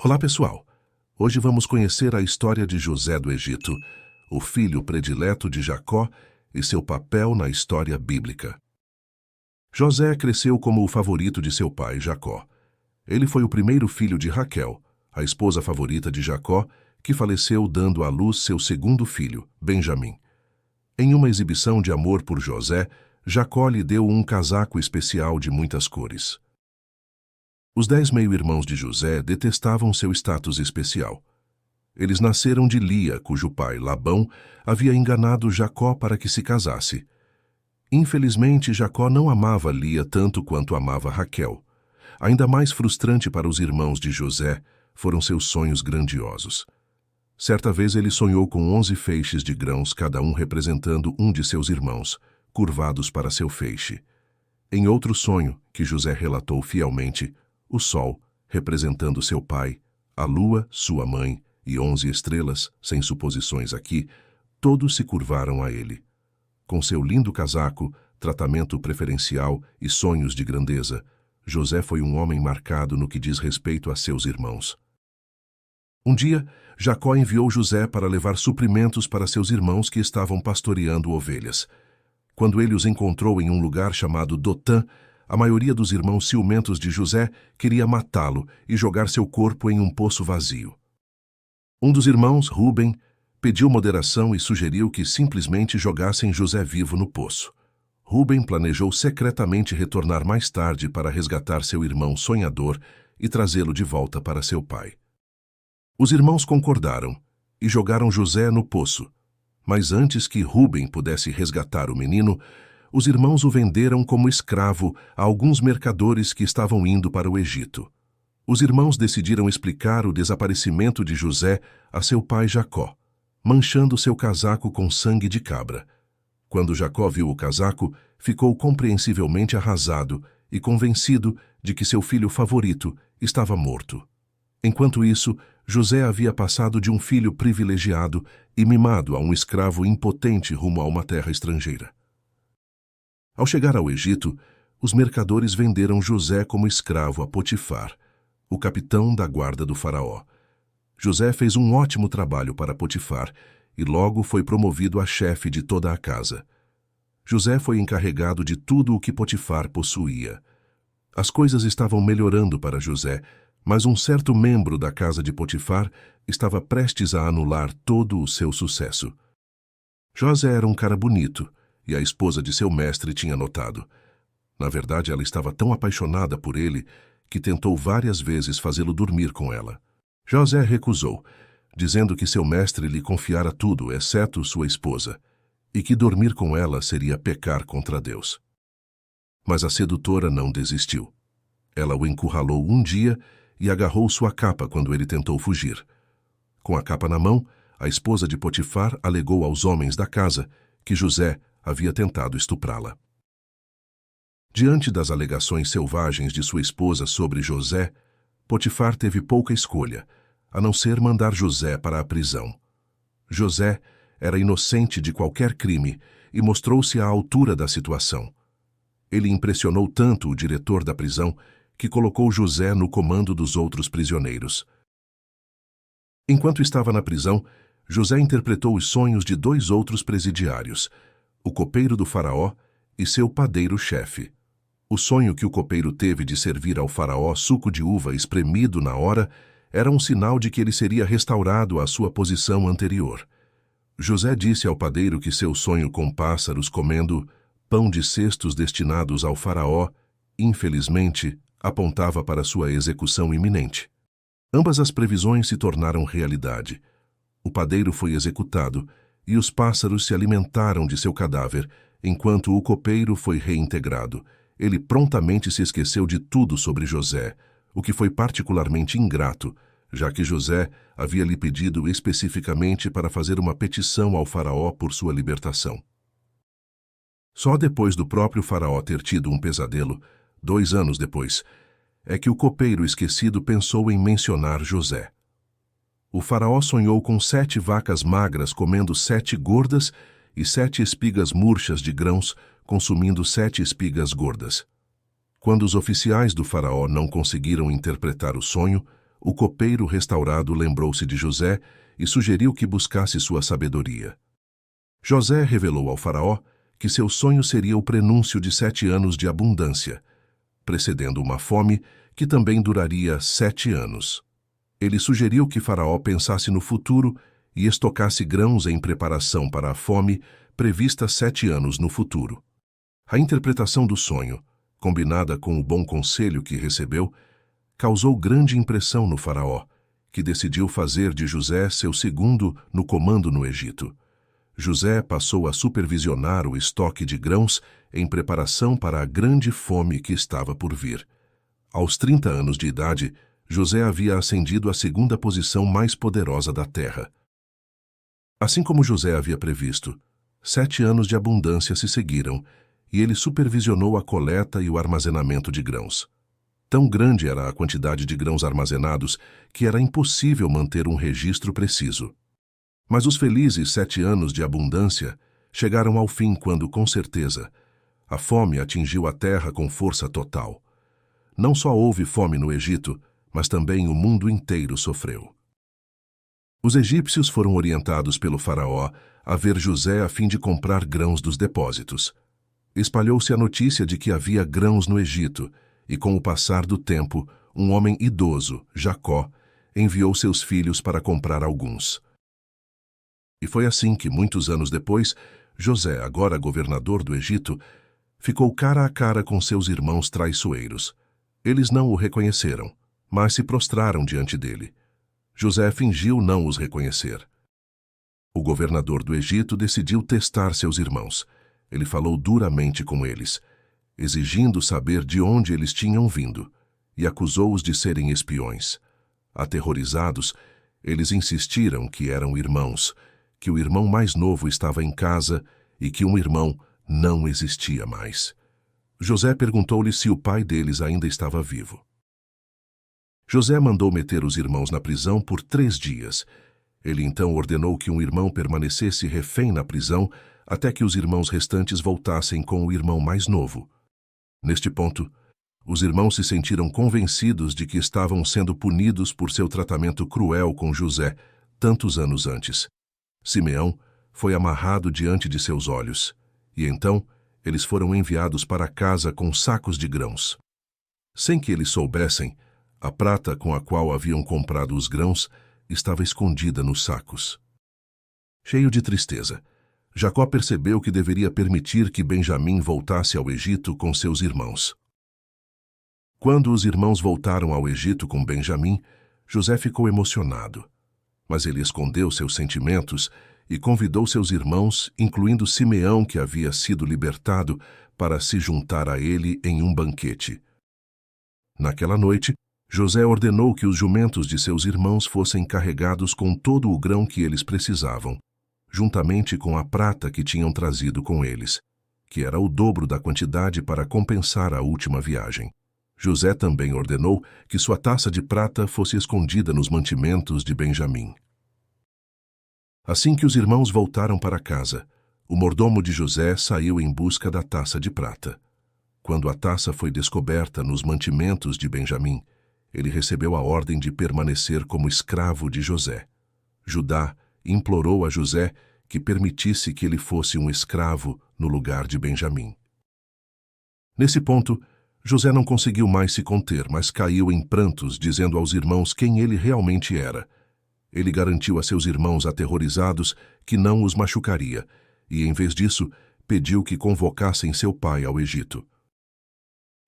Olá, pessoal! Hoje vamos conhecer a história de José do Egito, o filho predileto de Jacó e seu papel na história bíblica. José cresceu como o favorito de seu pai, Jacó. Ele foi o primeiro filho de Raquel, a esposa favorita de Jacó, que faleceu dando à luz seu segundo filho, Benjamim. Em uma exibição de amor por José, Jacó lhe deu um casaco especial de muitas cores. Os 10 meio-irmãos de José detestavam seu status especial. Eles nasceram de Lia, cujo pai, Labão, havia enganado Jacó para que se casasse. Infelizmente, Jacó não amava Lia tanto quanto amava Raquel. Ainda mais frustrante para os irmãos de José foram seus sonhos grandiosos. Certa vez ele sonhou com 11 feixes de grãos, cada um representando um de seus irmãos, curvados para seu feixe. Em outro sonho, que José relatou fielmente, o sol, representando seu pai, a lua, sua mãe, e 11 estrelas, sem suposições aqui, todos se curvaram a ele. Com seu lindo casaco, tratamento preferencial e sonhos de grandeza, José foi um homem marcado no que diz respeito a seus irmãos. Um dia, Jacó enviou José para levar suprimentos para seus irmãos que estavam pastoreando ovelhas. Quando ele os encontrou em um lugar chamado Dotã, a maioria dos irmãos ciumentos de José queria matá-lo e jogar seu corpo em um poço vazio. Um dos irmãos, Rúben, pediu moderação e sugeriu que simplesmente jogassem José vivo no poço. Rúben planejou secretamente retornar mais tarde para resgatar seu irmão sonhador e trazê-lo de volta para seu pai. Os irmãos concordaram e jogaram José no poço, mas antes que Rúben pudesse resgatar o menino, os irmãos o venderam como escravo a alguns mercadores que estavam indo para o Egito. Os irmãos decidiram explicar o desaparecimento de José a seu pai Jacó, manchando seu casaco com sangue de cabra. Quando Jacó viu o casaco, ficou compreensivelmente arrasado e convencido de que seu filho favorito estava morto. Enquanto isso, José havia passado de um filho privilegiado e mimado a um escravo impotente rumo a uma terra estrangeira. Ao chegar ao Egito, os mercadores venderam José como escravo a Potifar, o capitão da guarda do faraó. José fez um ótimo trabalho para Potifar e logo foi promovido a chefe de toda a casa. José foi encarregado de tudo o que Potifar possuía. As coisas estavam melhorando para José, mas um certo membro da casa de Potifar estava prestes a anular todo o seu sucesso. José era um cara bonito, e a esposa de seu mestre tinha notado. Na verdade, ela estava tão apaixonada por ele que tentou várias vezes fazê-lo dormir com ela. José recusou, dizendo que seu mestre lhe confiara tudo, exceto sua esposa, e que dormir com ela seria pecar contra Deus. Mas a sedutora não desistiu. Ela o encurralou um dia e agarrou sua capa quando ele tentou fugir. Com a capa na mão, a esposa de Potifar alegou aos homens da casa que José havia tentado estuprá-la. Diante das alegações selvagens de sua esposa sobre José, Potifar teve pouca escolha, a não ser mandar José para a prisão. José era inocente de qualquer crime e mostrou-se à altura da situação. Ele impressionou tanto o diretor da prisão que colocou José no comando dos outros prisioneiros. Enquanto estava na prisão, José interpretou os sonhos de 2 outros presidiários, o copeiro do faraó e seu padeiro-chefe. O sonho que o copeiro teve de servir ao faraó suco de uva espremido na hora era um sinal de que ele seria restaurado à sua posição anterior. José disse ao padeiro que seu sonho com pássaros comendo pão de cestos destinados ao faraó, infelizmente, apontava para sua execução iminente. Ambas as previsões se tornaram realidade. O padeiro foi executado e os pássaros se alimentaram de seu cadáver, enquanto o copeiro foi reintegrado. Ele prontamente se esqueceu de tudo sobre José, o que foi particularmente ingrato, já que José havia lhe pedido especificamente para fazer uma petição ao faraó por sua libertação. Só depois do próprio faraó ter tido um pesadelo, 2 anos depois, é que o copeiro esquecido pensou em mencionar José. O faraó sonhou com 7 vacas magras comendo 7 gordas e 7 espigas murchas de grãos consumindo 7 espigas gordas. Quando os oficiais do faraó não conseguiram interpretar o sonho, o copeiro restaurado lembrou-se de José e sugeriu que buscasse sua sabedoria. José revelou ao faraó que seu sonho seria o prenúncio de 7 anos de abundância, precedendo uma fome que também duraria 7 anos. Ele sugeriu que faraó pensasse no futuro e estocasse grãos em preparação para a fome prevista 7 anos no futuro. A interpretação do sonho, combinada com o bom conselho que recebeu, causou grande impressão no faraó, que decidiu fazer de José seu segundo no comando no Egito. José passou a supervisionar o estoque de grãos em preparação para a grande fome que estava por vir. Aos 30 anos de idade, José havia ascendido à segunda posição mais poderosa da terra. Assim como José havia previsto, 7 anos de abundância se seguiram e ele supervisionou a coleta e o armazenamento de grãos. Tão grande era a quantidade de grãos armazenados que era impossível manter um registro preciso. Mas os felizes 7 anos de abundância chegaram ao fim quando, com certeza, a fome atingiu a terra com força total. Não só houve fome no Egito, mas também o mundo inteiro sofreu. Os egípcios foram orientados pelo faraó a ver José a fim de comprar grãos dos depósitos. Espalhou-se a notícia de que havia grãos no Egito, e com o passar do tempo, um homem idoso, Jacó, enviou seus filhos para comprar alguns. E foi assim que, muitos anos depois, José, agora governador do Egito, ficou cara a cara com seus irmãos traiçoeiros. Eles não o reconheceram, mas se prostraram diante dele. José fingiu não os reconhecer. O governador do Egito decidiu testar seus irmãos. Ele falou duramente com eles, exigindo saber de onde eles tinham vindo, e acusou-os de serem espiões. Aterrorizados, eles insistiram que eram irmãos, que o irmão mais novo estava em casa e que um irmão não existia mais. José perguntou-lhe se o pai deles ainda estava vivo. José mandou meter os irmãos na prisão por 3 dias. Ele então ordenou que um irmão permanecesse refém na prisão até que os irmãos restantes voltassem com o irmão mais novo. Neste ponto, os irmãos se sentiram convencidos de que estavam sendo punidos por seu tratamento cruel com José tantos anos antes. Simeão foi amarrado diante de seus olhos, e então eles foram enviados para casa com sacos de grãos. Sem que eles soubessem, a prata com a qual haviam comprado os grãos estava escondida nos sacos. Cheio de tristeza, Jacó percebeu que deveria permitir que Benjamim voltasse ao Egito com seus irmãos. Quando os irmãos voltaram ao Egito com Benjamim, José ficou emocionado. Mas ele escondeu seus sentimentos e convidou seus irmãos, incluindo Simeão, que havia sido libertado, para se juntar a ele em um banquete. Naquela noite, José ordenou que os jumentos de seus irmãos fossem carregados com todo o grão que eles precisavam, juntamente com a prata que tinham trazido com eles, que era o dobro da quantidade para compensar a última viagem. José também ordenou que sua taça de prata fosse escondida nos mantimentos de Benjamim. Assim que os irmãos voltaram para casa, o mordomo de José saiu em busca da taça de prata. Quando a taça foi descoberta nos mantimentos de Benjamim, ele recebeu a ordem de permanecer como escravo de José. Judá implorou a José que permitisse que ele fosse um escravo no lugar de Benjamim. Nesse ponto, José não conseguiu mais se conter, mas caiu em prantos, dizendo aos irmãos quem ele realmente era. Ele garantiu a seus irmãos aterrorizados que não os machucaria, e, em vez disso, pediu que convocassem seu pai ao Egito.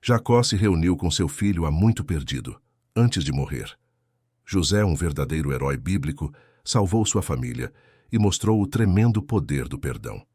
Jacó se reuniu com seu filho há muito perdido, antes de morrer. José, um verdadeiro herói bíblico, salvou sua família e mostrou o tremendo poder do perdão.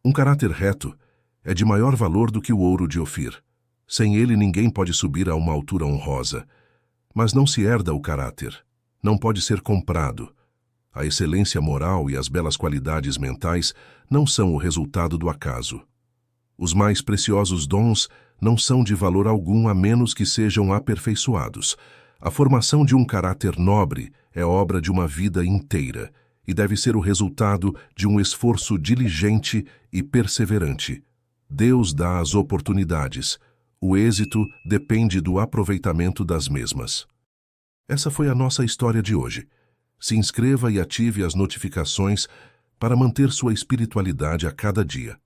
Um caráter reto é de maior valor do que o ouro de Ofir. Sem ele ninguém pode subir a uma altura honrosa. Mas não se herda o caráter. Não pode ser comprado. A excelência moral e as belas qualidades mentais não são o resultado do acaso. Os mais preciosos dons não são de valor algum a menos que sejam aperfeiçoados. A formação de um caráter nobre é obra de uma vida inteira e deve ser o resultado de um esforço diligente e perseverante. Deus dá as oportunidades. O êxito depende do aproveitamento das mesmas. Essa foi a nossa história de hoje. Se inscreva e ative as notificações para manter sua espiritualidade a cada dia.